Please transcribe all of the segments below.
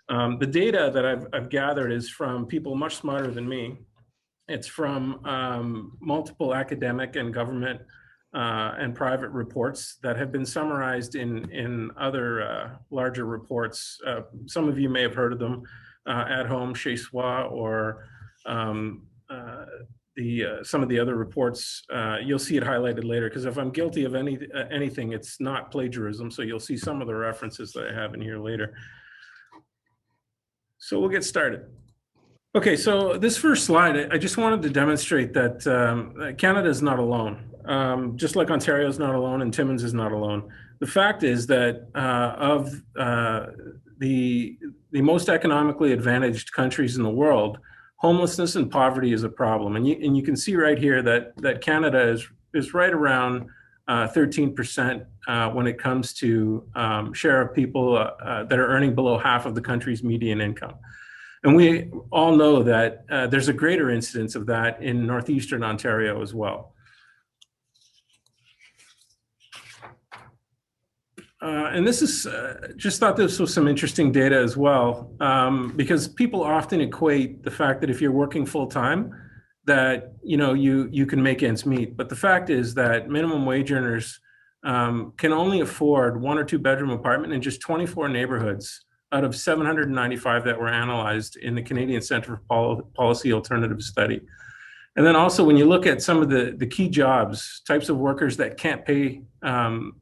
The data that I've gathered is from people much smarter than me. It's from multiple academic and government and private reports that have been summarized in other larger reports. Some of you may have heard of them, At Home, Chez Soi, or some of the other reports. You'll see it highlighted later, because if I'm guilty of anything, it's not plagiarism. So you'll see some of the references that I have in here later. So we'll get started. Okay, so this first slide, I just wanted to demonstrate that Canada is not alone. Just like Ontario is not alone and Timmins is not alone. The fact is that of the most economically advantaged countries in the world, homelessness and poverty is a problem. And you can see right here that Canada is right around 13% when it comes to share of people that are earning below half of the country's median income. And we all know that there's a greater incidence of that in northeastern Ontario as well. And this is, just thought this was some interesting data as well, because people often equate the fact that if you're working full-time, that you can make ends meet. But the fact is that minimum wage earners can only afford 1 or 2 bedroom apartment in just 24 neighborhoods out of 795 that were analyzed in the Canadian Centre for Policy Alternatives study. And then also when you look at some of the key jobs, types of workers that can't pay the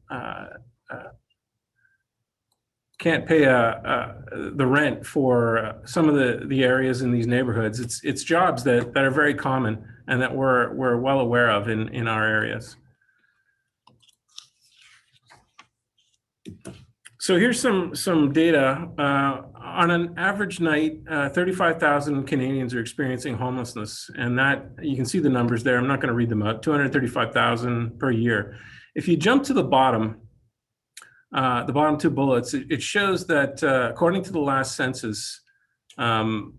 rent for some of the areas in these neighborhoods, it's jobs that are very common and that we're well aware of in our areas. So here's some data. On an average night, 35,000 Canadians are experiencing homelessness, and that you can see the numbers there. I'm not going to read them out. 235,000 per year. If you jump to the bottom 2 bullets, it shows that according to the last census, the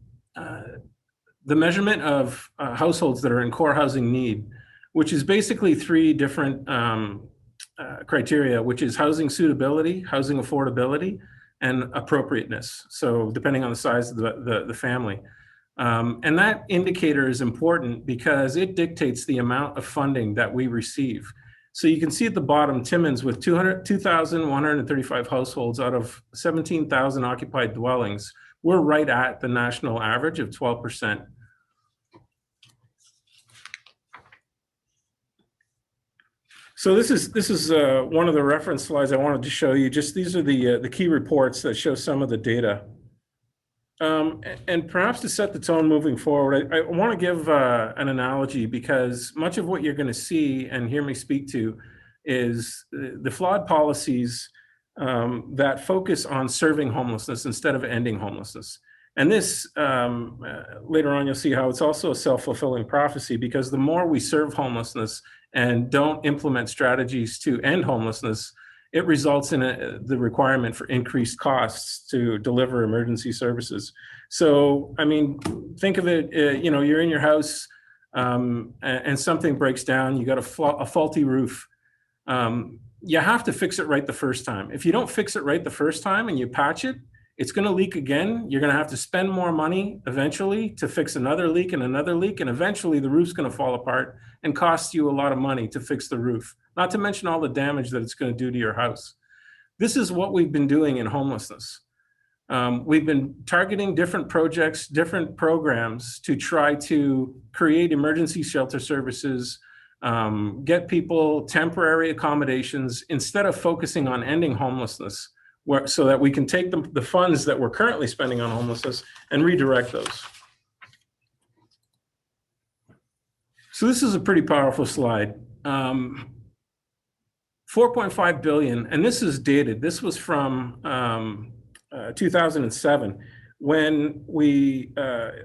measurement of households that are in core housing need, which is basically 3 different criteria, which is housing suitability, housing affordability, and appropriateness. So depending on the size of the family. And that indicator is important because it dictates the amount of funding that we receive. So you can see at the bottom, Timmins with 2,135 households out of 17,000 occupied dwellings, we're right at the national average of 12%. So this is one of the reference slides I wanted to show you. Just these are the key reports that show some of the data. And perhaps to set the tone moving forward, I want to give an analogy, because much of what you're going to see and hear me speak to is the flawed policies that focus on serving homelessness instead of ending homelessness. And this, later on, you'll see how it's also a self-fulfilling prophecy, because the more we serve homelessness and don't implement strategies to end homelessness, it results in the requirement for increased costs to deliver emergency services. So, I mean, think of it, you're in your house and something breaks down, you got a faulty roof. You have to fix it right the first time. If you don't fix it right the first time and you patch it, it's going to leak again. You're going to have to spend more money eventually to fix another leak, and eventually the roof's going to fall apart and cost you a lot of money to fix the roof, not to mention all the damage that it's going to do to your house. This is what we've been doing in homelessness. We've been targeting different projects, different programs to try to create emergency shelter services, get people temporary accommodations instead of focusing on ending homelessness, so that we can take the funds that we're currently spending on homelessness and redirect those. So this is a pretty powerful slide. 4.5 billion, and this is dated. This was from 2007. When we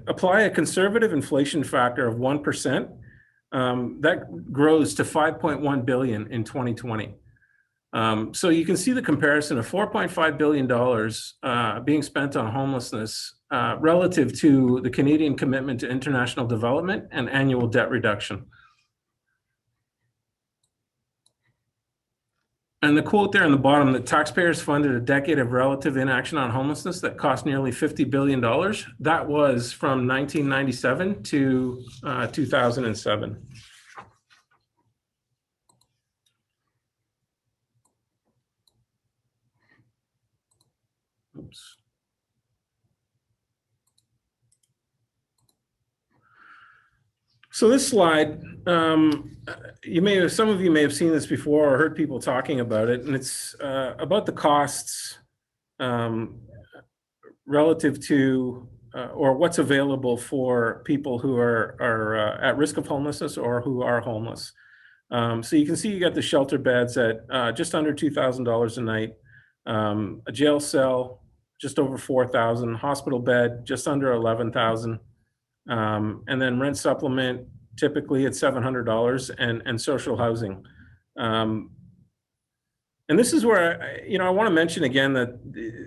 apply a conservative inflation factor of 1%, that grows to 5.1 billion in 2020. So you can see the comparison of $4.5 billion being spent on homelessness relative to the Canadian commitment to international development and annual debt reduction. And the quote there on the bottom, that taxpayers funded a decade of relative inaction on homelessness that cost nearly $50 billion. That was from 1997 to 2007. Oops. So this slide, some of you may have seen this before or heard people talking about it, and it's about the costs relative to or what's available for people who are at risk of homelessness or who are homeless. So you can see you got the shelter beds at just under $2,000 a night, a jail cell just over $4,000, hospital bed just under $11,000. And then rent supplement, typically at $700, and social housing. And this is where I want to mention again that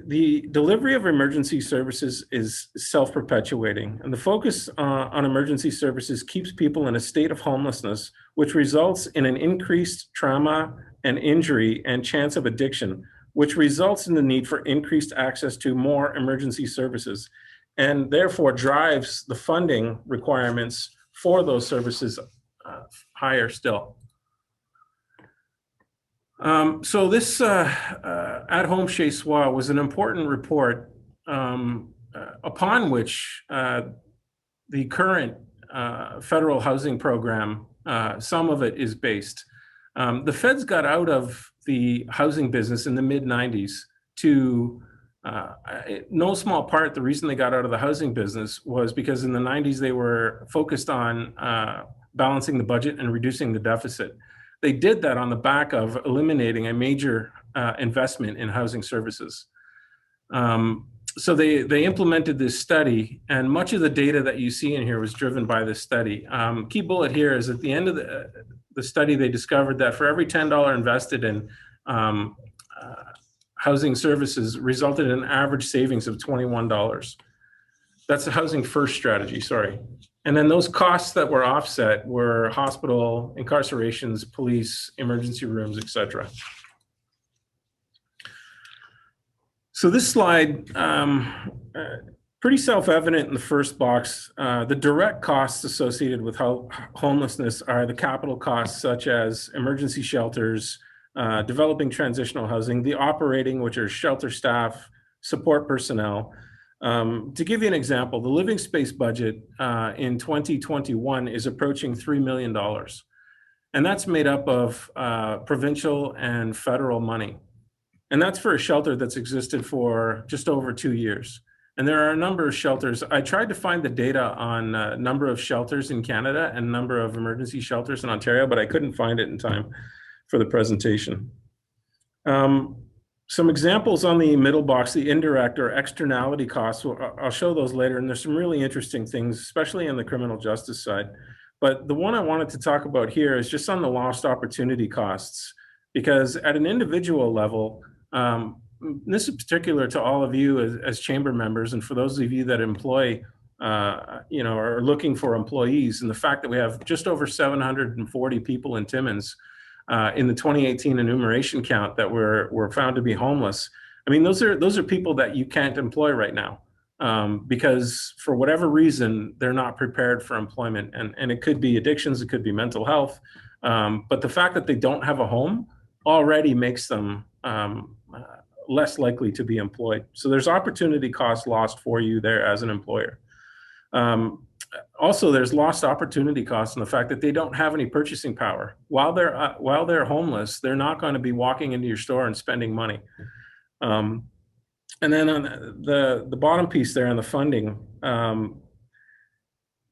the delivery of emergency services is self-perpetuating, and the focus on emergency services keeps people in a state of homelessness, which results in an increased trauma and injury and chance of addiction, which results in the need for increased access to more emergency services, and therefore drives the funding requirements for those services higher still. So this At Home Chez Soi was an important report upon which the current federal housing program, some of it is based. The feds got out of the housing business in the mid-90s to no small part, the reason they got out of the housing business was because in the 90s they were focused on balancing the budget and reducing the deficit. They did that on the back of eliminating a major investment in housing services. So they implemented this study, and much of the data that you see in here was driven by this study. Key bullet here is at the end of the study, they discovered that for every $10 invested in housing services resulted in an average savings of $21. That's a housing first strategy, sorry. And then those costs that were offset were hospital, incarcerations, police, emergency rooms, et cetera. So this slide, pretty self-evident in the first box. The direct costs associated with homelessness are the capital costs such as emergency shelters, developing transitional housing, the operating, which are shelter staff, support personnel. To give you an example, the living space budget in 2021 is approaching $3 million. And that's made up of provincial and federal money. And that's for a shelter that's existed for just over 2 years. And there are a number of shelters. I tried to find the data on number of shelters in Canada and number of emergency shelters in Ontario, but I couldn't find it in time for the presentation. Some examples on the middle box, the indirect or externality costs, I'll show those later, and there's some really interesting things, especially on the criminal justice side. But the one I wanted to talk about here is just on the lost opportunity costs, because at an individual level, this is particular to all of you as chamber members, and for those of you that employ, are looking for employees, and the fact that we have just over 740 people in Timmins in the 2018 enumeration count that were found to be homeless. I mean, those are people that you can't employ right now because for whatever reason, they're not prepared for employment. And it could be addictions, it could be mental health. But the fact that they don't have a home already makes them less likely to be employed. So there's opportunity costs lost for you there as an employer. Also, there's lost opportunity costs in the fact that they don't have any purchasing power. While they're homeless, they're not going to be walking into your store and spending money. And then on the bottom piece there on the funding,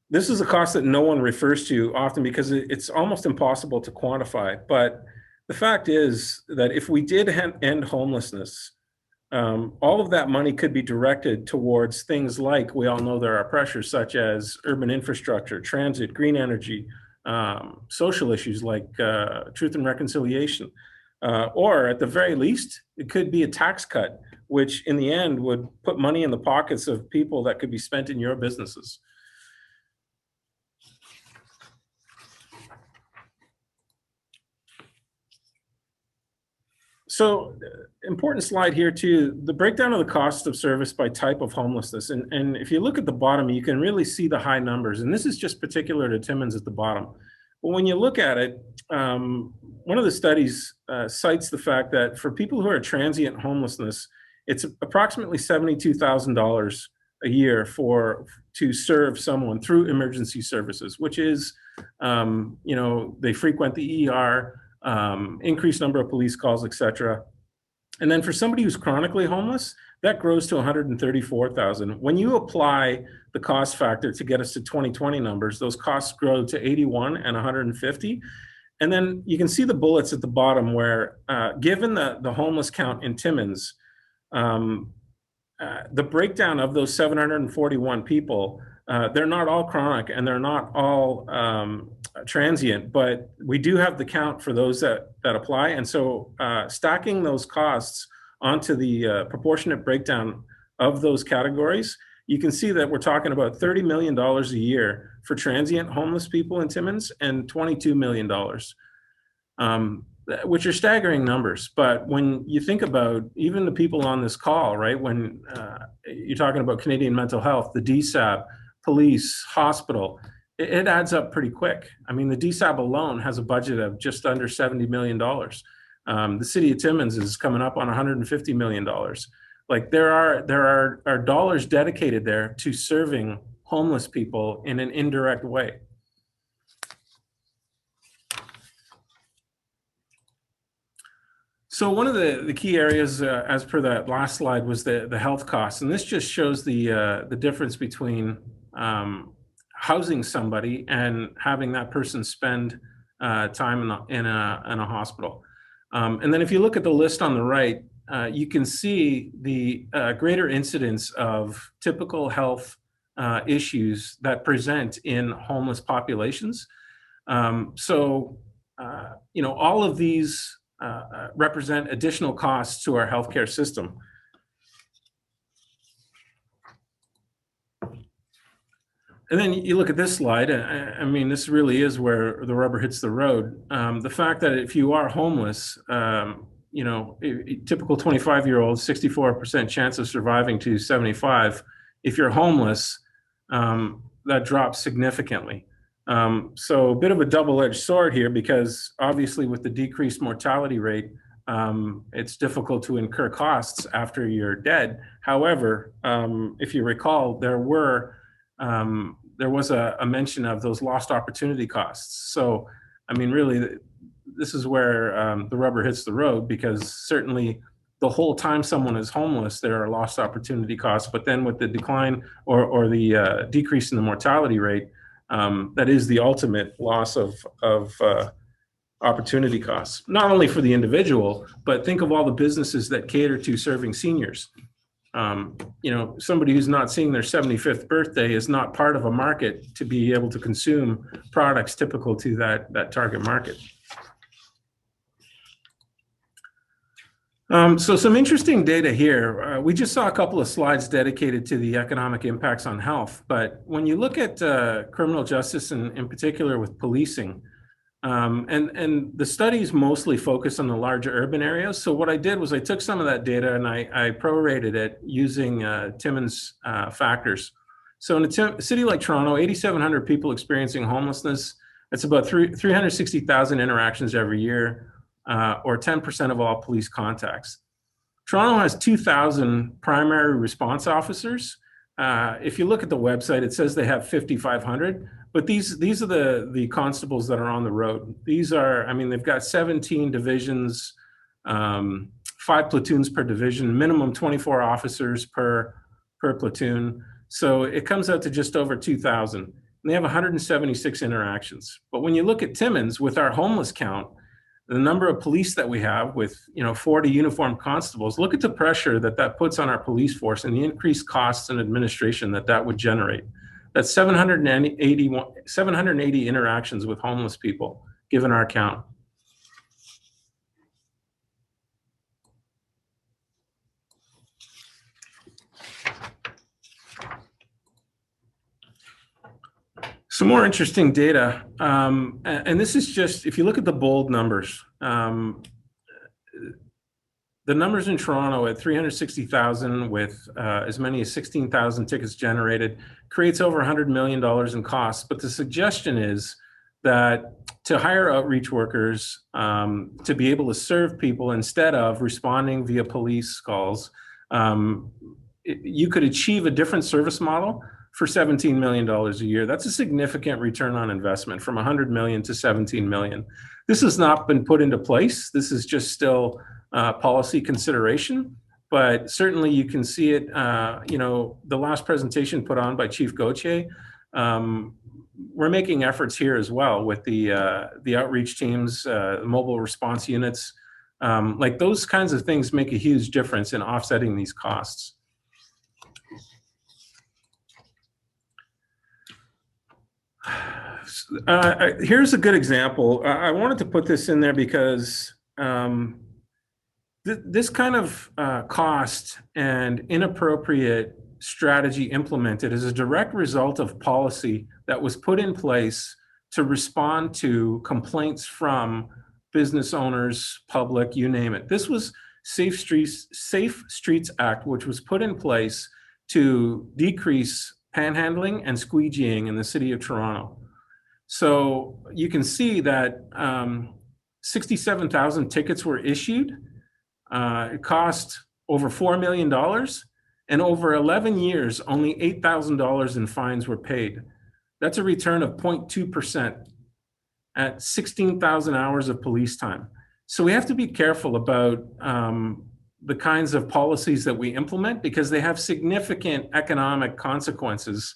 this is a cost that no one refers to often because it's almost impossible to quantify. But the fact is that if we did end homelessness, all of that money could be directed towards things like, we all know there are pressures such as urban infrastructure, transit, green energy, social issues like truth and reconciliation, or at the very least, it could be a tax cut, which in the end would put money in the pockets of people that could be spent in your businesses. So important slide here too, the breakdown of the cost of service by type of homelessness. And if you look at the bottom, you can really see the high numbers. And this is just particular to Timmins at the bottom. But when you look at it, one of the studies cites the fact that for people who are transient homelessness, it's approximately $72,000 a year to serve someone through emergency services, which is, they frequent the ER, increased number of police calls, etc. And then for somebody who's chronically homeless, that grows to 134,000. When you apply the cost factor to get us to 2020 numbers, those costs grow to 81 and 150. And then you can see the bullets at the bottom where, given the homeless count in Timmins, the breakdown of those 741 people, they're not all chronic and they're not all transient, but we do have the count for those that apply. And so stacking those costs onto the proportionate breakdown of those categories, you can see that we're talking about $30 million a year for transient homeless people in Timmins and $22 million, which are staggering numbers. But when you think about even the people on this call, right, when you're talking about Canadian mental health, the DSAB, police, hospital, it adds up pretty quick. I mean, the DSAB alone has a budget of just under $70 million. The city of Timmins is coming up on $150 million. Like there are dollars dedicated there to serving homeless people in an indirect way. So one of the key areas, as per that last slide, was the health costs, and this just shows the difference between housing somebody and having that person spend time in a hospital. And then if you look at the list on the right, you can see the greater incidence of typical health issues that present in homeless populations. All of these represent additional costs to our healthcare system. And then you look at this slide, I mean, this really is where the rubber hits the road. The fact that if you are homeless, a typical 25-year-old, 64% chance of surviving to 75. If you're homeless, that drops significantly. So a bit of a double-edged sword here, because obviously with the decreased mortality rate, it's difficult to incur costs after you're dead. However, if you recall, there was a mention of those lost opportunity costs. So, I mean, really, this is where the rubber hits the road, because certainly the whole time someone is homeless, there are lost opportunity costs. But then with the decline or the decrease in the mortality rate, that is the ultimate loss of opportunity costs, not only for the individual, but think of all the businesses that cater to serving seniors. Somebody who's not seeing their 75th birthday is not part of a market to be able to consume products typical to that target market. So some interesting data here. We just saw a couple of slides dedicated to the economic impacts on health, but when you look at criminal justice, and in particular with policing, and the studies mostly focus on the larger urban areas. So what I did was I took some of that data and I prorated it using Timmins factors. So in a city like Toronto, 8,700 people experiencing homelessness. That's about 360,000 interactions every year, or 10% of all police contacts. Toronto has 2,000 primary response officers. If you look at the website, it says they have 5,500. But these are the constables that are on the road. These are, I mean, they've got 17 divisions, 5 platoons per division, minimum 24 officers per platoon. So it comes out to just over 2,000. And they have 176 interactions. But when you look at Timmins, with our homeless count, the number of police that we have with 40 uniformed constables, look at the pressure that puts on our police force and the increased costs and administration that would generate. That's 780 interactions with homeless people, given our count. Some more interesting data, and this is just, if you look at the bold numbers, the numbers in Toronto at 360,000 with as many as 16,000 tickets generated creates over $100 million in costs. But the suggestion is that to hire outreach workers to be able to serve people instead of responding via police calls, you could achieve a different service model for $17 million a year. That's a significant return on investment from $100 million to $17 million. This has not been put into place. This is just still policy consideration, but certainly you can see it, the last presentation put on by Chief Gauthier, we're making efforts here as well with the outreach teams, mobile response units. Like those kinds of things make a huge difference in offsetting these costs. Here's a good example. I wanted to put this in there because this kind of cost and inappropriate strategy implemented is a direct result of policy that was put in place to respond to complaints from business owners, public, you name it. This was Safe Streets Act, which was put in place to decrease panhandling and squeegeeing in the city of Toronto. So you can see that 67,000 tickets were issued. It cost over $4 million, and over 11 years, only $8,000 in fines were paid. That's a return of 0.2% at 16,000 hours of police time. So we have to be careful about the kinds of policies that we implement because they have significant economic consequences,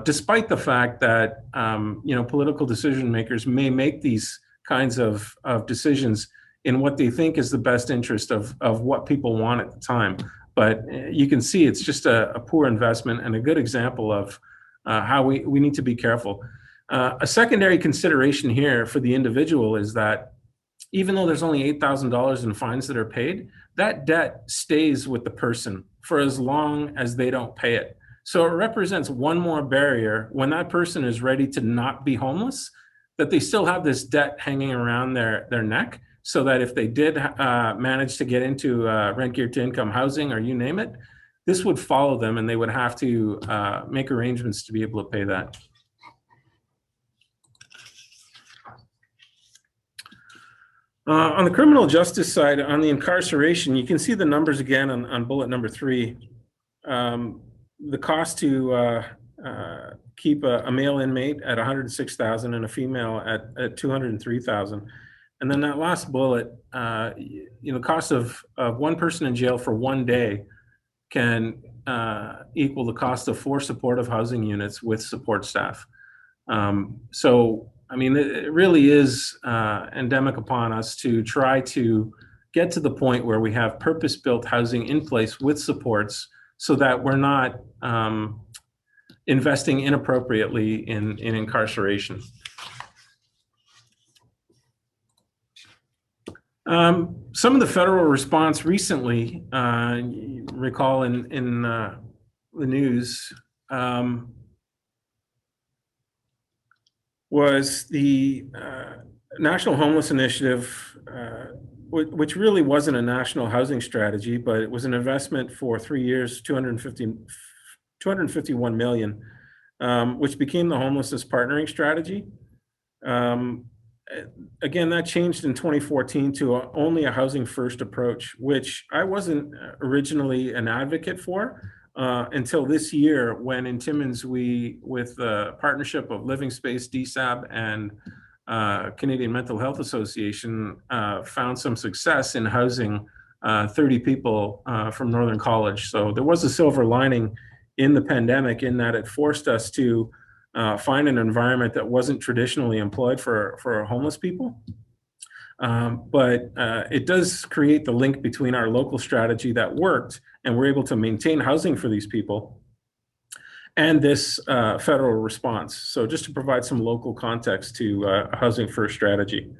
despite the fact that political decision makers may make these kinds of decisions in what they think is the best interest of what people want at the time. But you can see it's just a poor investment and a good example of how we need to be careful. A secondary consideration here for the individual is that even though there's only $8,000 in fines that are paid, that debt stays with the person for as long as they don't pay it. So it represents one more barrier when that person is ready to not be homeless, that they still have this debt hanging around their neck, so that if they did manage to get into rent geared to income housing or you name it, this would follow them and they would have to make arrangements to be able to pay that. On the criminal justice side, on the incarceration, you can see the numbers again on bullet number 3. The cost to keep a male inmate at $106,000 and a female at $203,000. And then that last bullet, the cost of one person in jail for 1 day can equal the cost of 4 supportive housing units with support staff. So, I mean, it really is endemic upon us to try to get to the point where we have purpose-built housing in place with supports so that we're not investing inappropriately in incarceration. Some of the federal response recently, recall in the news, was the National Homeless Initiative, which really wasn't a national housing strategy, but it was an investment for 3 years, $251 million, which became the Homelessness Partnering Strategy. Again, that changed in 2014 to only a housing first approach, which I wasn't originally an advocate for until this year when in Timmins we, with the partnership of Living Space, DSAB, and Canadian Mental Health Association, found some success in housing 30 people from Northern College. So there was a silver lining in the pandemic in that it forced us to find an environment that wasn't traditionally employed for homeless people. But it does create the link between our local strategy that worked and we're able to maintain housing for these people and this federal response. So just to provide some local context to a housing first strategy.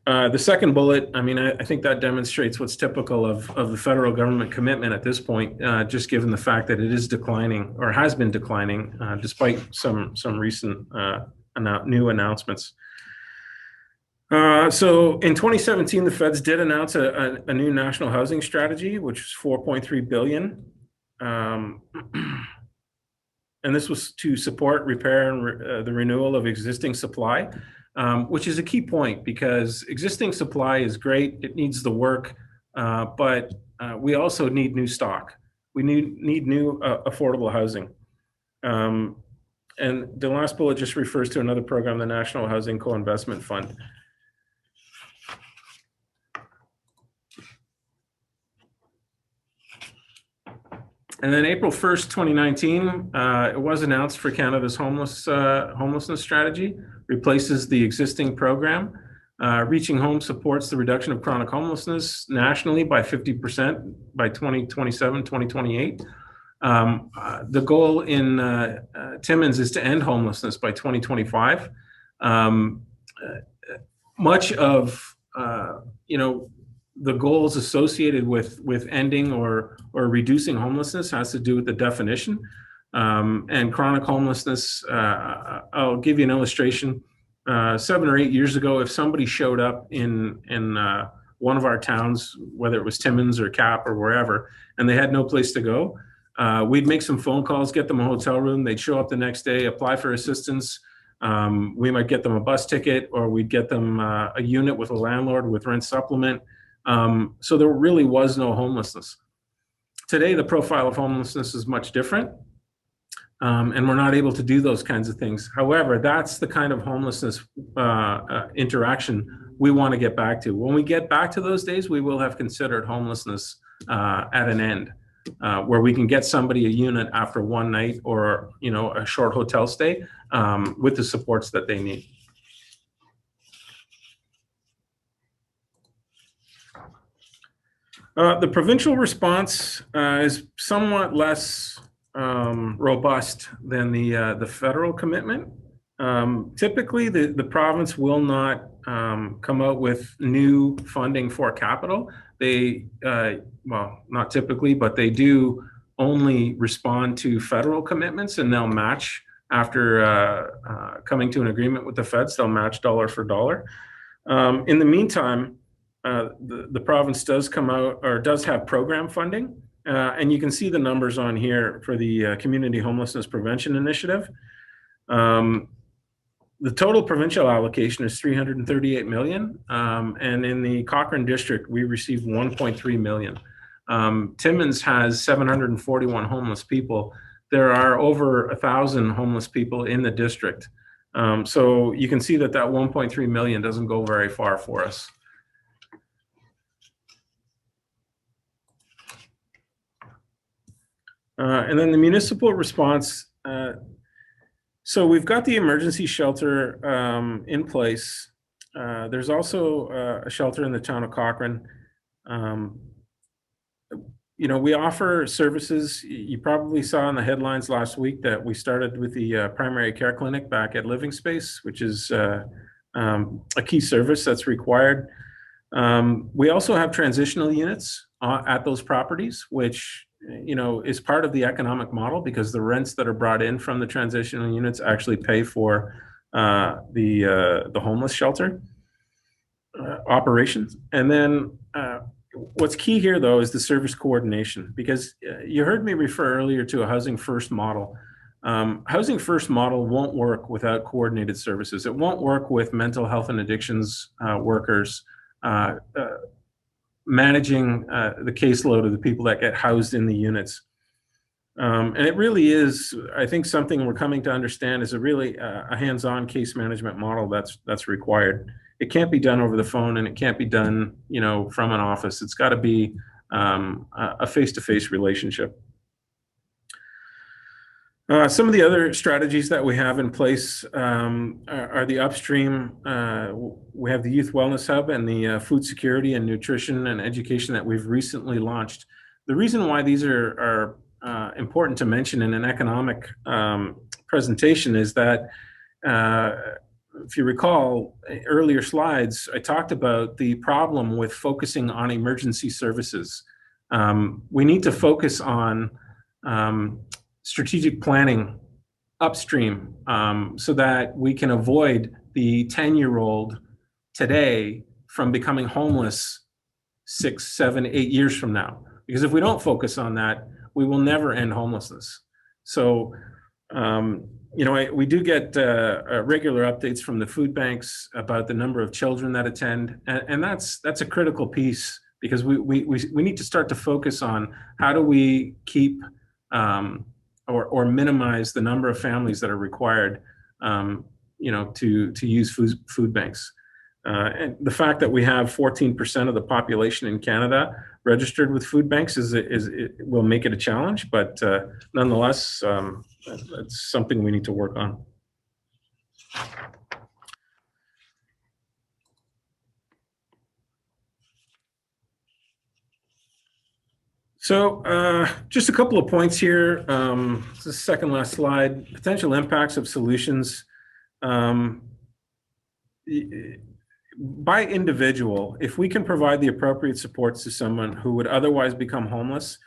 The second bullet, I mean, I think that demonstrates what's typical of the federal government commitment at this point, just given the fact that it is declining or has been declining despite some recent new announcements. So in 2017, the feds did announce a new national housing strategy, which was 4.3 billion. And this was to support repair and the renewal of existing supply, which is a key point because existing supply is great. It needs the work, but we also need new stock. We need new affordable housing. And the last bullet just refers to another program, the National Housing Co-Investment Fund. And then April 1st, 2019, it was announced for Canada's homelessness strategy, replaces the existing program. Reaching Home supports the reduction of chronic homelessness nationally by 50% by 2027, 2028. The goal in Timmins is to end homelessness by 2025. Much of, the goals associated with ending or reducing homelessness has to do with the definition. And chronic homelessness, I'll give you an illustration. 7 or 8 years ago, if somebody showed up in one of our towns, whether it was Timmins or Cap or wherever, and they had no place to go, we'd make some phone calls, get them a hotel room. They'd show up the next day, apply for assistance. We might get them a bus ticket, or we'd get them a unit with a landlord with rent supplement. So there really was no homelessness. Today, the profile of homelessness is much different, and we're not able to do those kinds of things. However, that's the kind of homelessness interaction we want to get back to. When we get back to those days, we will have considered homelessness at an end, where we can get somebody a unit after one night or a short hotel stay with the supports that they need. The provincial response is somewhat less robust than the federal commitment. Typically, the province will not come out with new funding for capital. They, well, not typically, but they do only respond to federal commitments, and they'll match after coming to an agreement with the feds. They'll match dollar for dollar. In the meantime, the province does come out, or does have program funding, and you can see the numbers on here for the Community Homelessness Prevention Initiative. The total provincial allocation is 338 million, and in the Cochrane district, we received 1.3 million. Timmins has 741 homeless people. There are over 1,000 homeless people in the district. So you can see that 1.3 million doesn't go very far for us. And then the municipal response. So we've got the emergency shelter in place. There's also a shelter in the town of Cochrane. We offer services. You probably saw in the headlines last week that we started with the primary care clinic back at Living Space, which is a key service that's required. We also have transitional units at those properties, which is part of the economic model, because the rents that are brought in from the transitional units actually pay for the homeless shelter operations. And then what's key here, though, is the service coordination, because you heard me refer earlier to a housing first model. Housing first model won't work without coordinated services. It won't work with mental health and addictions workers managing the caseload of the people that get housed in the units. And it really is, I think, something we're coming to understand is a hands-on case management model that's required. It can't be done over the phone, and it can't be done, from an office. It's got to be a face-to-face relationship. Some of the other strategies that we have in place are the upstream. We have the Youth Wellness Hub and the food security and nutrition and education that we've recently launched. The reason why these are important to mention in an economic presentation is that, if you recall earlier slides, I talked about the problem with focusing on emergency services. We need to focus on strategic planning upstream so that we can avoid the 10-year-old today from becoming homeless 6, 7, 8 years from now. Because if we don't focus on that, we will never end homelessness. So, we do get regular updates from the food banks about the number of children that attend, and that's a critical piece, because we need to start to focus on how do we keep or minimize the number of families that are required, to use food banks. And the fact that we have 14% of the population in Canada registered with food banks it will make it a challenge, but nonetheless, it's something we need to work on. So just a couple of points here. This is the second last slide. Potential impacts of solutions. By individual, if we can provide the appropriate supports to someone who would otherwise become homeless,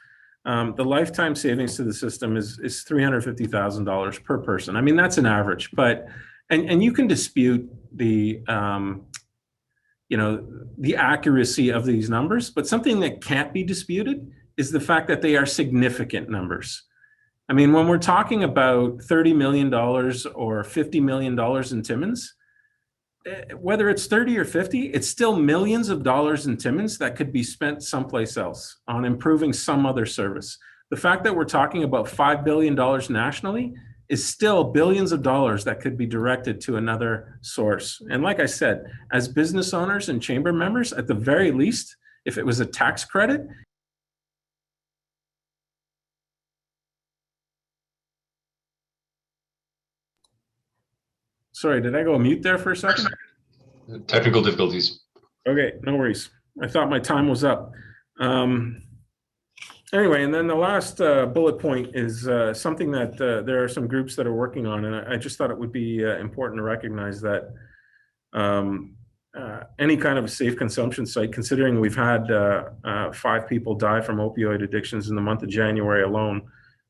the lifetime savings to the system is $350,000 per person. I mean, that's an average, but and you can dispute the the accuracy of these numbers, but something that can't be disputed is the fact that they are significant numbers. I mean, when we're talking about $30 million or $50 million in Timmins, whether it's 30 or 50, it's still millions of dollars in Timmins that could be spent someplace else on improving some other service. The fact that we're talking about $5 billion nationally is still billions of dollars that could be directed to another source. And like I said, as business owners and chamber members, at the very least, if it was a tax credit, sorry, did I go mute there for a second? Technical difficulties. Okay, no worries. I thought my time was up. Anyway, and then the last bullet point is something that there are some groups that are working on, and I just thought it would be important to recognize that any kind of a safe consumption site, considering we've had 5 people die from opioid addictions in the month of January alone,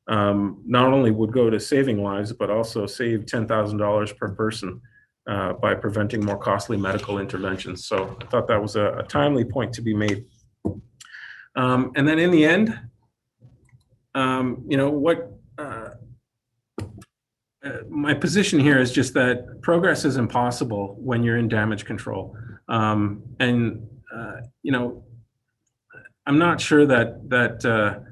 not only would go to saving lives, but also save $10,000 per person by preventing more costly medical interventions. So I thought that was a timely point to be made. And then in the end, my position here is just that progress is impossible when you're in damage control. I'm not sure that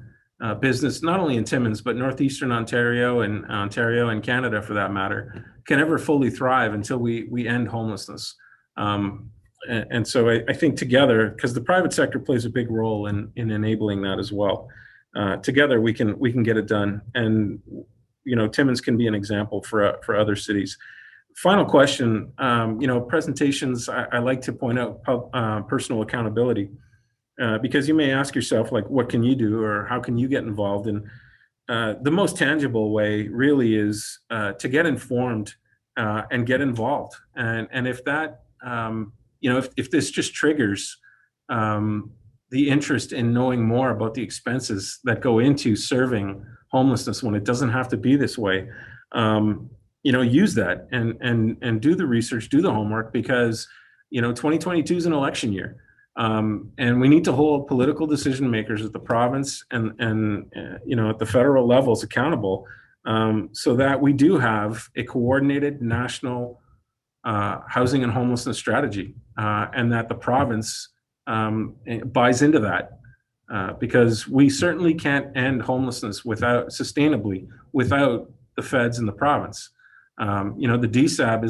business, not only in Timmins, but Northeastern Ontario and Canada, for that matter, can ever fully thrive until we end homelessness. And so I think together, because the private sector plays a big role in enabling that as well, together we can get it done. And Timmins can be an example for other cities. Final question. Presentations, I like to point out personal accountability. Because you may ask yourself, like, what can you do, or how can you get involved? And the most tangible way really is to get informed and get involved. And if that, if this just triggers the interest in knowing more about the expenses that go into serving homelessness when it doesn't have to be this way, use that and do the research, do the homework, because 2022 is an election year. And we need to hold political decision makers at the province and at the federal levels accountable, so that we do have a coordinated national housing and homelessness strategy, and that the province buys into that, because we certainly can't end homelessness sustainably without the feds and the province. The DSAB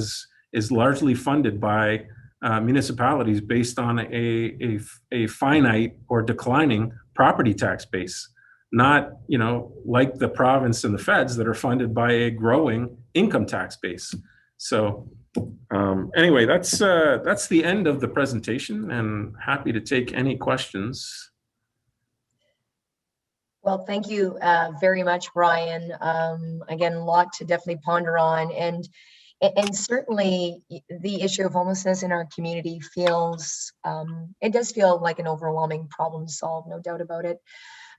is largely funded by municipalities based on a finite or declining property tax base, not like the province and the feds that are funded by a growing income tax base. So anyway, that's the end of the presentation, and happy to take any questions. Well, thank you very much, Brian. Again, a lot to definitely ponder on, and certainly the issue of homelessness in our community it does feel like an overwhelming problem to solve, no doubt about it.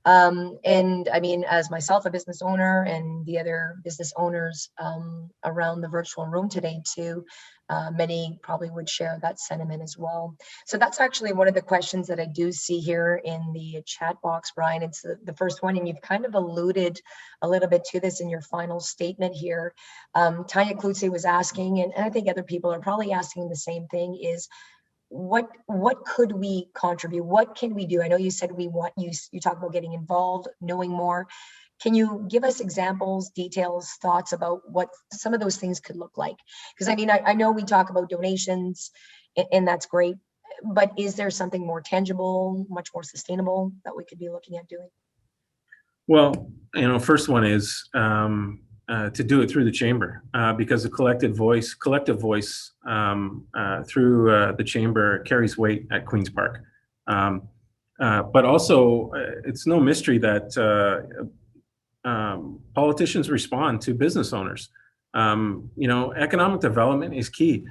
And I mean, as myself, a business owner, and the other business owners around the virtual room today too, many probably would share that sentiment as well. So that's actually one of the questions that I do see here in the chat box, Brian. It's the first one, and you've kind of alluded a little bit to this in your final statement here. Tanya Klutze was asking, and I think other people are probably asking the same thing, is what could we contribute? What can we do? I know you said we want you talk about getting involved, knowing more. Can you give us examples, details, thoughts about what some of those things could look like? Because I mean, I know we talk about donations, and that's great, but is there something more tangible, much more sustainable that we could be looking at doing? Well, first one is to do it through the chamber, because the collective voice through the chamber carries weight at Queen's Park. But also, it's no mystery that politicians respond to business owners. Economic development is key.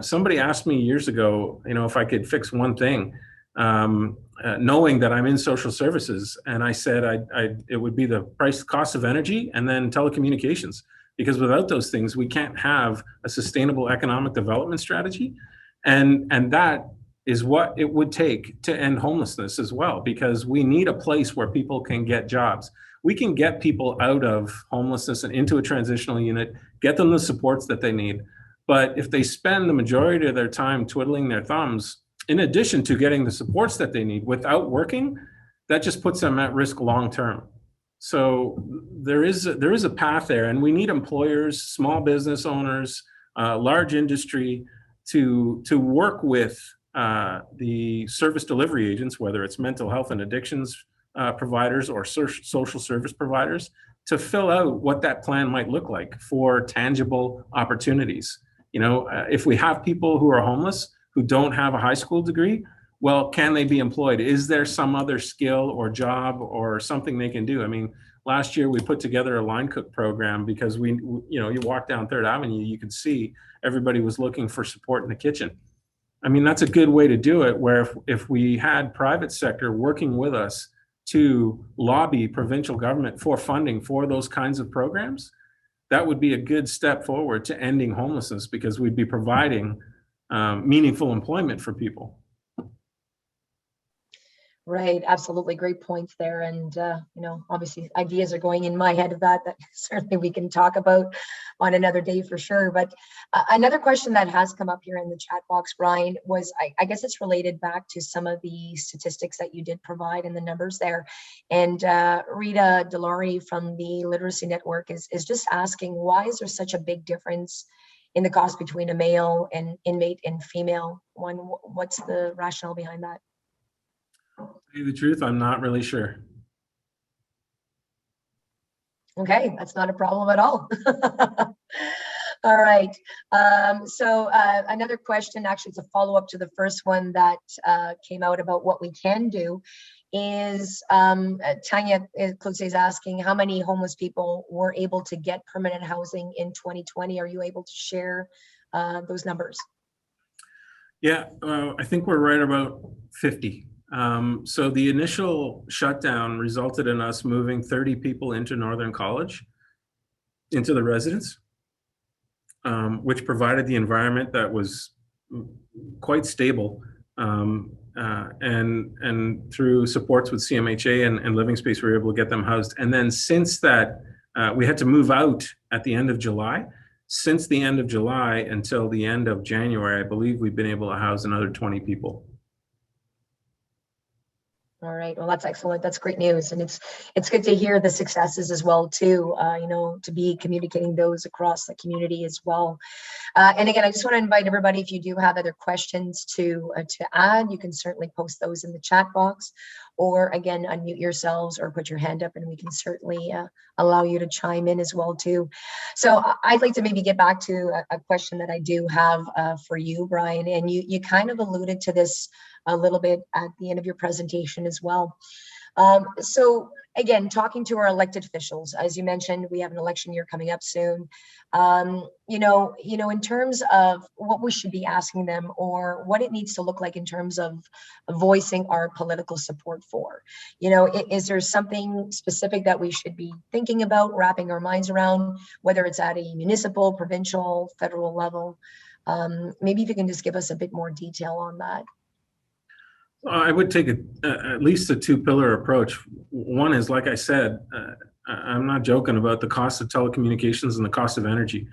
Somebody asked me years ago, if I could fix one thing, knowing that I'm in social services, and I said it would be the cost of energy and then telecommunications, because without those things, we can't have a sustainable economic development strategy, and that is what it would take to end homelessness as well, because we need a place where people can get jobs. We can get people out of homelessness and into a transitional unit, get them the supports that they need. But if they spend the majority of their time twiddling their thumbs, in addition to getting the supports that they need without working, that just puts them at risk long term. So there is a path there, and we need employers, small business owners, large industry to work with the service delivery agents, whether it's mental health and addictions providers or social service providers, to fill out what that plan might look like for tangible opportunities. If we have people who are homeless who don't have a high school degree, well, can they be employed? Is there some other skill or job or something they can do? I mean, last year we put together a line cook program because you walk down Third Avenue, you could see everybody was looking for support in the kitchen. I mean, that's a good way to do it, where if we had private sector working with us to lobby provincial government for funding for those kinds of programs, that would be a good step forward to ending homelessness, because we'd be providing meaningful employment for people. Right, absolutely, great points there. And obviously ideas are going in my head of that certainly we can talk about on another day for sure. But another question that has come up here in the chat box, Brian, was I guess it's related back to some of the statistics that you did provide and the numbers there. And Rita Delaurie from the Literacy Network is just asking, why is there such a big difference in the cost between a male and inmate and female one? What's the rationale behind that? To tell you the truth, I'm not really sure. Okay, that's not a problem at all. All right. So another question, actually it's a follow-up to the first one that came out about what we can do, is Tanya Klutze is asking, how many homeless people were able to get permanent housing in 2020? Are you able to share those numbers? Yeah, I think we're right about 50. So the initial shutdown resulted in us moving 30 people into Northern College, into the residence, which provided the environment that was quite stable, and through supports with CMHA and Living Space, we were able to get them housed. And then since that, we had to move out at the end of July. Since the end of July until the end of January, I believe we've been able to house another 20 people. All right, well, that's excellent. That's great news. And it's good to hear the successes as well too, to be communicating those across the community as well. And again, I just want to invite everybody, if you do have other questions to add, you can certainly post those in the chat box, or again, unmute yourselves or put your hand up and we can certainly allow you to chime in as well too. So I'd like to maybe get back to a question that I do have for you, Brian, and you kind of alluded to this a little bit at the end of your presentation as well. So again, talking to our elected officials, as you mentioned, we have an election year coming up soon. In terms of what we should be asking them, or what it needs to look like in terms of voicing our political support for, is there something specific that we should be thinking about, wrapping our minds around, whether it's at a municipal, provincial, federal level? Maybe if you can just give us a bit more detail on that. I would take at least a two-pillar approach. One is, like I said, I'm not joking about the cost of telecommunications and the cost of energy.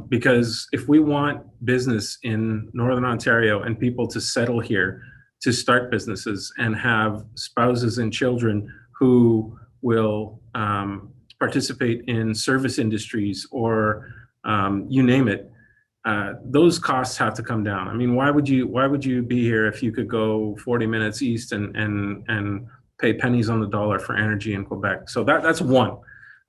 Because if we want business in Northern Ontario and people to settle here, to start businesses and have spouses and children who will participate in service industries or you name it, those costs have to come down. I mean, why would you be here if you could go 40 minutes east and pay pennies on the dollar for energy in Quebec? So that's one.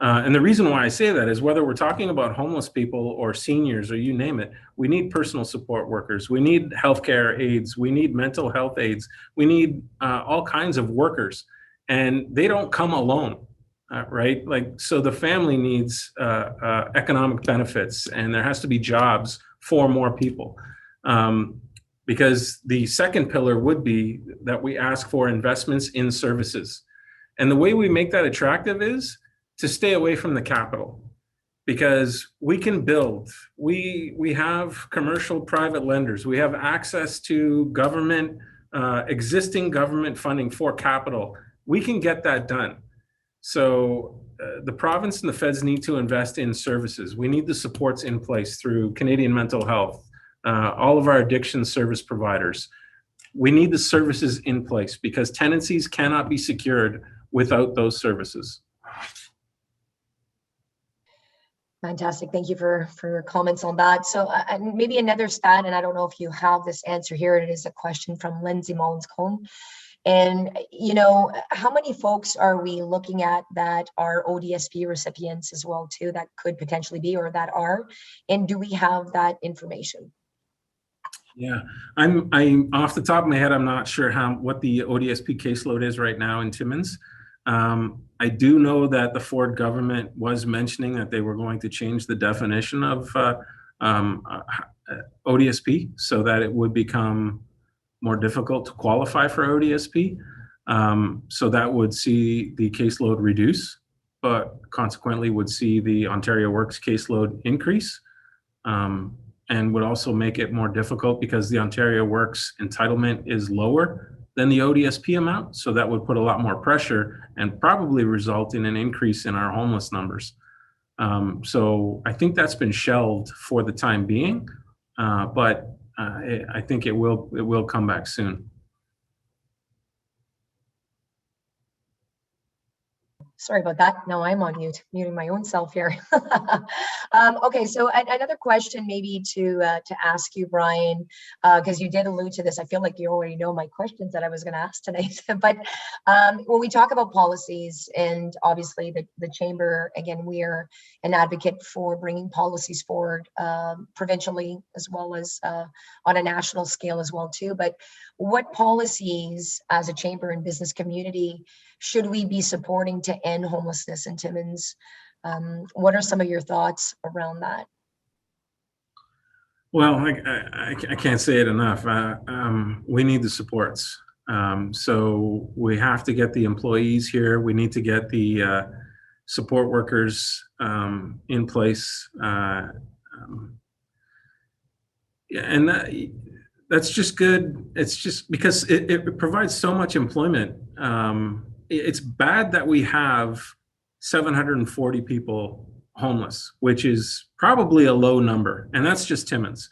And the reason why I say that is whether we're talking about homeless people or seniors or you name it, we need personal support workers. We need healthcare aides. We need mental health aides. We need all kinds of workers, and they don't come alone, right? Like, so the family needs economic benefits, and there has to be jobs for more people. Because the second pillar would be that we ask for investments in services. And the way we make that attractive is to stay away from the capital, because we can build. We have commercial private lenders. We have access to government, existing government funding for capital. We can get that done. So the province and the feds need to invest in services. We need the supports in place through Canadian Mental Health, all of our addiction service providers. We need the services in place because tenancies cannot be secured without those services. Fantastic. Thank you for your comments on that. So and maybe another stat, and I don't know if you have this answer here. It is a question from Lindsay Mullins-Cone. And, you know, how many folks are we looking at that are ODSP recipients as well, too, that could potentially be or that are? And do we have that information? Yeah, I'm off the top of my head, I'm not sure what the ODSP caseload is right now in Timmins. I do know that the Ford government was mentioning that they were going to change the definition of ODSP so that it would become more difficult to qualify for ODSP. So that would see the caseload reduce, but consequently would see the Ontario Works caseload increase, and would also make it more difficult because the Ontario Works entitlement is lower than the ODSP amount. So that would put a lot more pressure and probably result in an increase in our homeless numbers. So I think that's been shelved for the time being, but I think it will come back soon. Sorry about that. No, I'm on mute, muting my own self here. Okay, so another question maybe to ask you, Brian, because you did allude to this. I feel like you already know my questions that I was going to ask tonight. But when we talk about policies, and obviously the Chamber, again, we are an advocate for bringing policies forward provincially as well as on a national scale as well too. But what policies as a Chamber and business community should we be supporting to end homelessness in Timmins? What are some of your thoughts around that? Well, I can't say it enough. We need the supports. So we have to get the employees here. We need to get the support workers in place. And that's just good. It's just because it provides so much employment. It's bad that we have 740 people homeless, which is probably a low number, and that's just Timmins.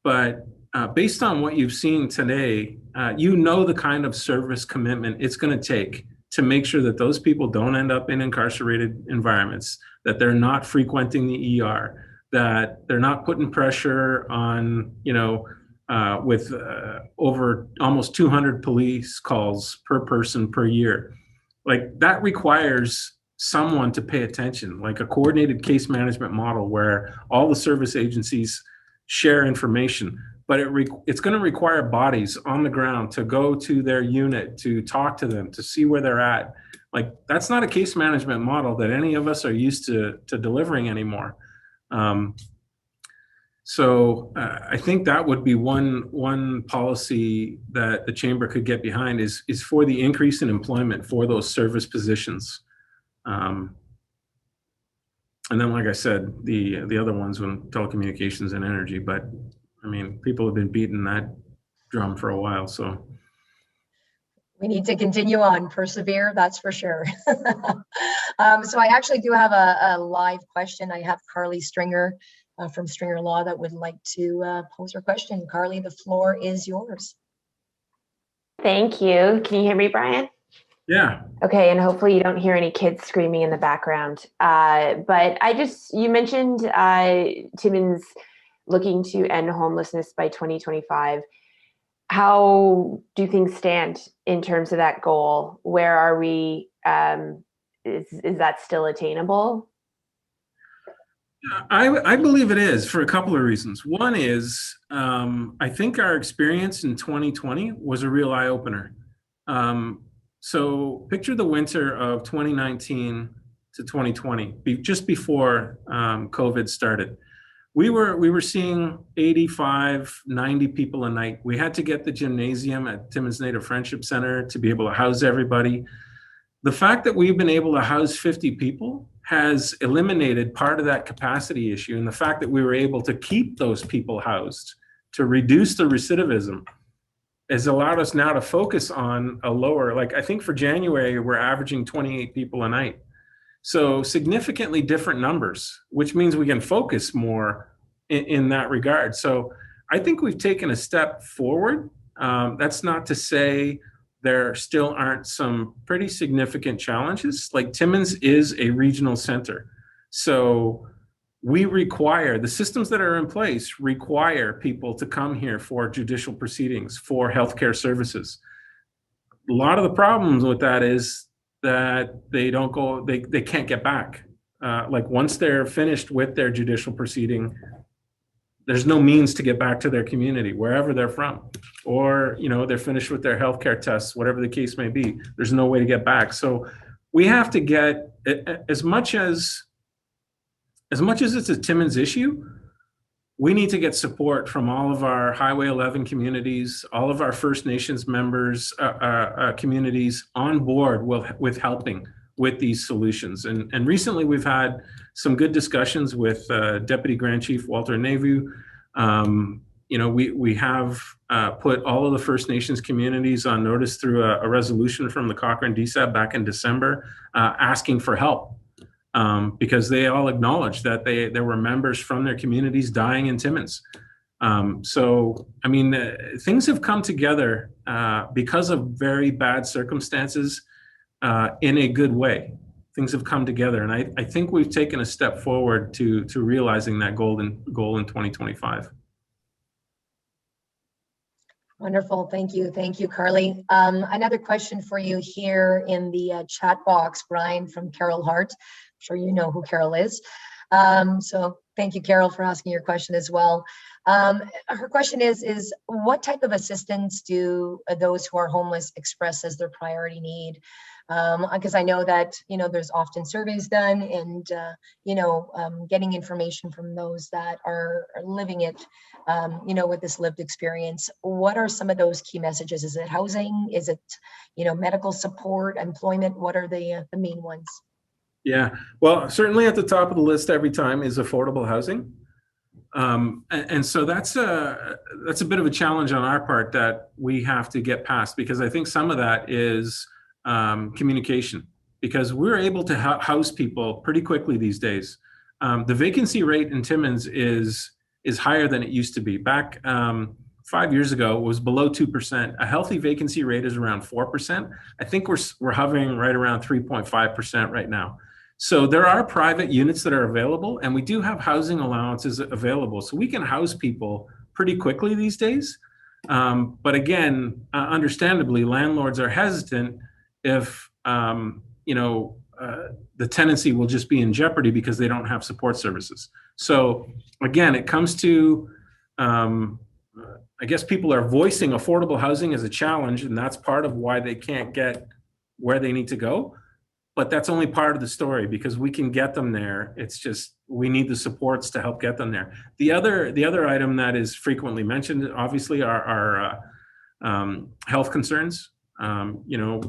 But based on what you've seen today, you know the kind of service commitment it's going to take to make sure that those people don't end up in incarcerated environments, that they're not frequenting the ER, that they're not putting pressure on, with over almost 200 police calls per person per year. Like, that requires someone to pay attention, like a coordinated case management model where all the service agencies share information, but it's going to require bodies on the ground to go to their unit, to talk to them, to see where they're at. Like, that's not a case management model that any of us are used to delivering anymore. So I think that would be one policy that the Chamber could get behind is for the increase in employment for those service positions. And then, like I said, the other ones, when telecommunications and energy, but I mean, people have been beating that drum for a while, so. We need to continue on, persevere, that's for sure. So I actually do have a live question. I have Carly Stringer from Stringer Law that would like to pose her question. Carly, the floor is yours. Thank you. Can you hear me, Brian? Yeah. Okay, and hopefully you don't hear any kids screaming in the background. But you mentioned Timmins looking to end homelessness by 2025. How do things stand in terms of that goal? Where are we? Is that still attainable? I believe it is for a couple of reasons. One is I think our experience in 2020 was a real eye-opener. So picture the winter of 2019 to 2020, just before COVID started. We were seeing 85, 90 people a night. We had to get the gymnasium at Timmins Native Friendship Center to be able to house everybody. The fact that we've been able to house 50 people has eliminated part of that capacity issue. And the fact that we were able to keep those people housed to reduce the recidivism has allowed us now to focus on a lower, like I think for January, we're averaging 28 people a night. So significantly different numbers, which means we can focus more in that regard. So I think we've taken a step forward. That's not to say there still aren't some pretty significant challenges. Like Timmins is a regional center. So we require, the systems that are in place require people to come here for judicial proceedings, for healthcare services. A lot of the problems with that is that they don't go, they can't get back. Like once they're finished with their judicial proceeding, there's no means to get back to their community, wherever they're from, or, you know, they're finished with their healthcare tests, whatever the case may be, there's no way to get back. So we have to get, as much as it's a Timmins issue, we need to get support from all of our Highway 11 communities, all of our First Nations members, communities on board with helping with these solutions. And recently we've had some good discussions with Deputy Grand Chief Walter Navu. You know, we have put all of the First Nations communities on notice through a resolution from the Cochrane DSAB back in December, asking for help. Because they all acknowledged that there were members from their communities dying in Timmins. So, I mean, things have come together because of very bad circumstances in a good way. Things have come together, and I think we've taken a step forward to realizing that goal in 2025. Wonderful, thank you, Carly. Another question for you here in the chat box, Brian, from Carol Hart. I'm sure you know who Carol is. So thank you, Carol, for asking your question as well. Her question is what type of assistance do those who are homeless express as their priority need? Because I know that, you know, there's often surveys done and, you know, getting information from those that are living it, you know, with this lived experience. What are some of those key messages? Is it housing? Is it, you know, medical support, employment? What are the main ones? Yeah, well, certainly at the top of the list every time is affordable housing. And so that's a bit of a challenge on our part that we have to get past, because I think some of that is communication, because we're able to house people pretty quickly these days. The vacancy rate in Timmins is higher than it used to be. Back 5 years ago, it was below 2%. A healthy vacancy rate is around 4%. I think we're hovering right around 3.5% right now. So there are private units that are available, and we do have housing allowances available. So we can house people pretty quickly these days. But again, understandably, landlords are hesitant if, you know, the tenancy will just be in jeopardy because they don't have support services. So again, it comes to, I guess people are voicing affordable housing as a challenge, and that's part of why they can't get where they need to go. But that's only part of the story, because we can get them there. It's just we need the supports to help get them there. The other item that is frequently mentioned, obviously, are health concerns. You know,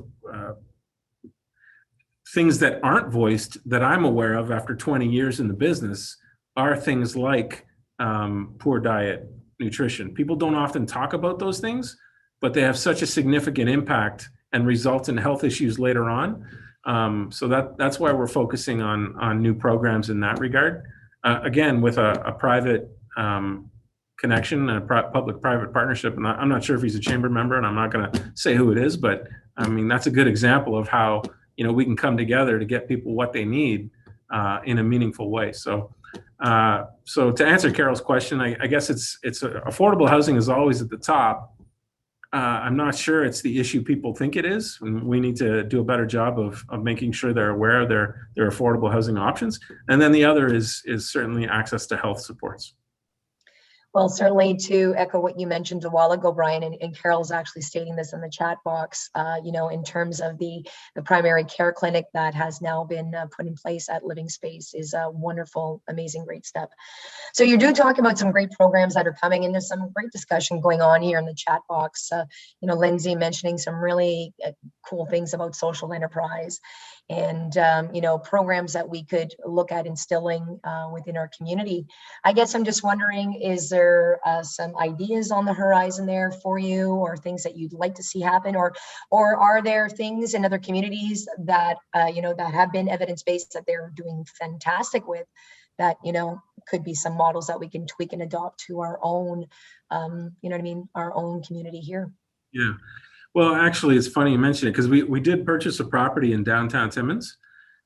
things that aren't voiced that I'm aware of after 20 years in the business are things like poor diet, nutrition. People don't often talk about those things, but they have such a significant impact and result in health issues later on. So that's why we're focusing on new programs in that regard. Again, with a private connection, a public-private partnership. And I'm not sure if he's a chamber member, and I'm not going to say who it is, but I mean, that's a good example of how, you know, we can come together to get people what they need in a meaningful way. So to answer Carol's question, I guess it's affordable housing is always at the top. I'm not sure it's the issue people think it is. We need to do a better job of making sure they're aware of their affordable housing options. And then the other is certainly access to health supports. Well, certainly to echo what you mentioned a while ago, Brian, and Carol's actually stating this in the chat box, you know, in terms of the primary care clinic that has now been put in place at Living Space is a wonderful, amazing, great step. So you do talk about some great programs that are coming, and there's some great discussion going on here in the chat box. You know, Lindsay mentioning some really cool things about social enterprise and, you know, programs that we could look at instilling within our community. I guess I'm just wondering, is there some ideas on the horizon there for you, or things that you'd like to see happen, or are there things in other communities that, you know, that have been evidence-based that they're doing fantastic with, that, you know, could be some models that we can tweak and adopt to our own, you know what I mean, our own community here? Yeah. Well, actually, it's funny you mention it, because we did purchase a property in downtown Timmins.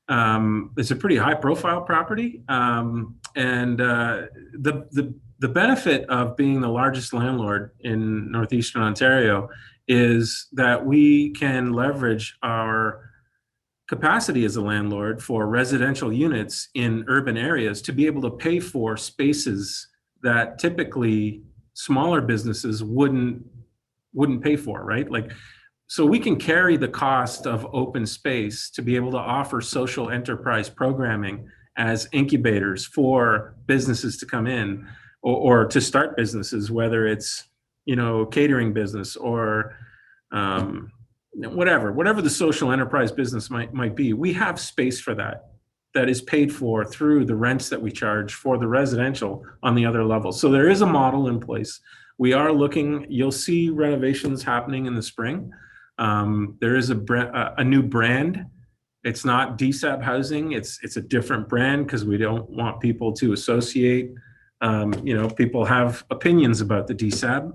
It's a pretty high-profile property, and the benefit of being the largest landlord in northeastern Ontario is that we can leverage our capacity as a landlord for residential units in urban areas to be able to pay for spaces that typically smaller businesses wouldn't pay for, right? Like, so we can carry the cost of open space to be able to offer social enterprise programming as incubators for businesses to come in, or to start businesses, whether it's, you know, catering business or whatever the social enterprise business might be. We have space for that is paid for through the rents that we charge for the residential on the other level. So there is a model in place. We are looking, you'll see renovations happening in the spring. There is a new brand. It's not DSAB housing. It's a different brand, because we don't want people to associate. You know, people have opinions about the DSAB,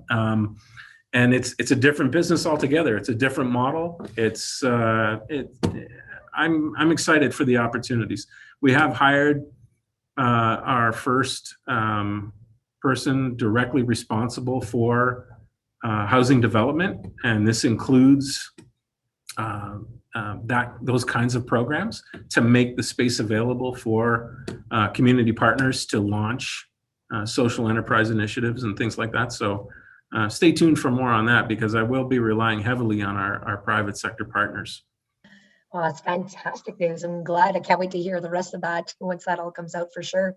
and it's a different business altogether. It's a different model. I'm excited for the opportunities. We have hired our first person directly responsible for housing development, and this includes those kinds of programs to make the space available for community partners to launch social enterprise initiatives and things like that. So stay tuned for more on that, because I will be relying heavily on our private sector partners. Well, that's fantastic news. I'm glad. I can't wait to hear the rest of that once that all comes out, for sure.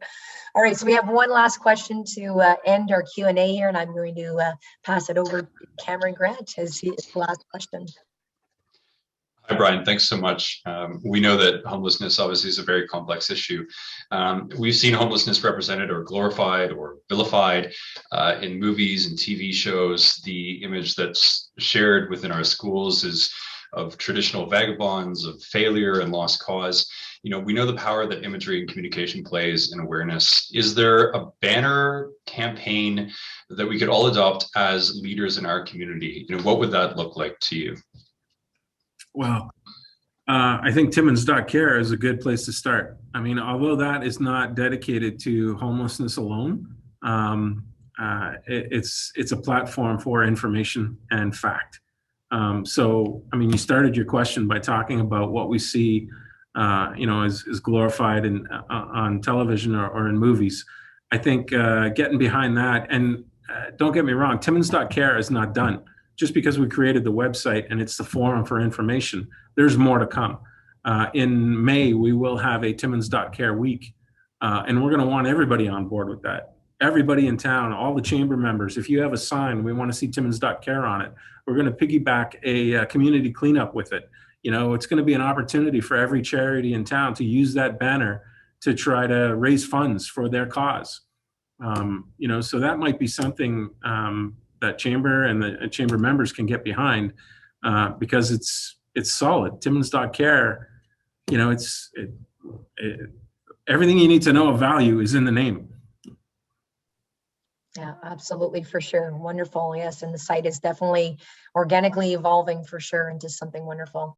All right, so we have one last question to end our Q&A here, and I'm going to pass it over to Cameron Grant as his last question. Hi, Brian. Thanks so much. We know that homelessness obviously is a very complex issue. We've seen homelessness represented or glorified or vilified in movies and TV shows. The image that's shared within our schools is of traditional vagabonds, of failure and lost cause. You know, we know the power that imagery and communication plays in awareness. Is there a banner campaign that we could all adopt as leaders in our community? You know, what would that look like to you? Well, I think Timmins.CARE is a good place to start. I mean, although that is not dedicated to homelessness alone, it's a platform for information and fact. So, I mean, you started your question by talking about what we see, you know, is glorified on television or in movies. I think getting behind that, and don't get me wrong, Timmins.CARE is not done. Just because we created the website and it's the forum for information, there's more to come. In May, we will have a Timmins.CARE week, and we're going to want everybody on board with that. Everybody in town, all the chamber members, if you have a sign, we want to see Timmins.CARE on it. We're going to piggyback a community cleanup with it. You know, it's going to be an opportunity for every charity in town to use that banner to try to raise funds for their cause. You know, so that might be something that chamber and the chamber members can get behind, because it's solid. Timmins.CARE, you know, everything you need to know of value is in the name. Yeah, absolutely, for sure. Wonderful. Yes, and the site is definitely organically evolving for sure into something wonderful.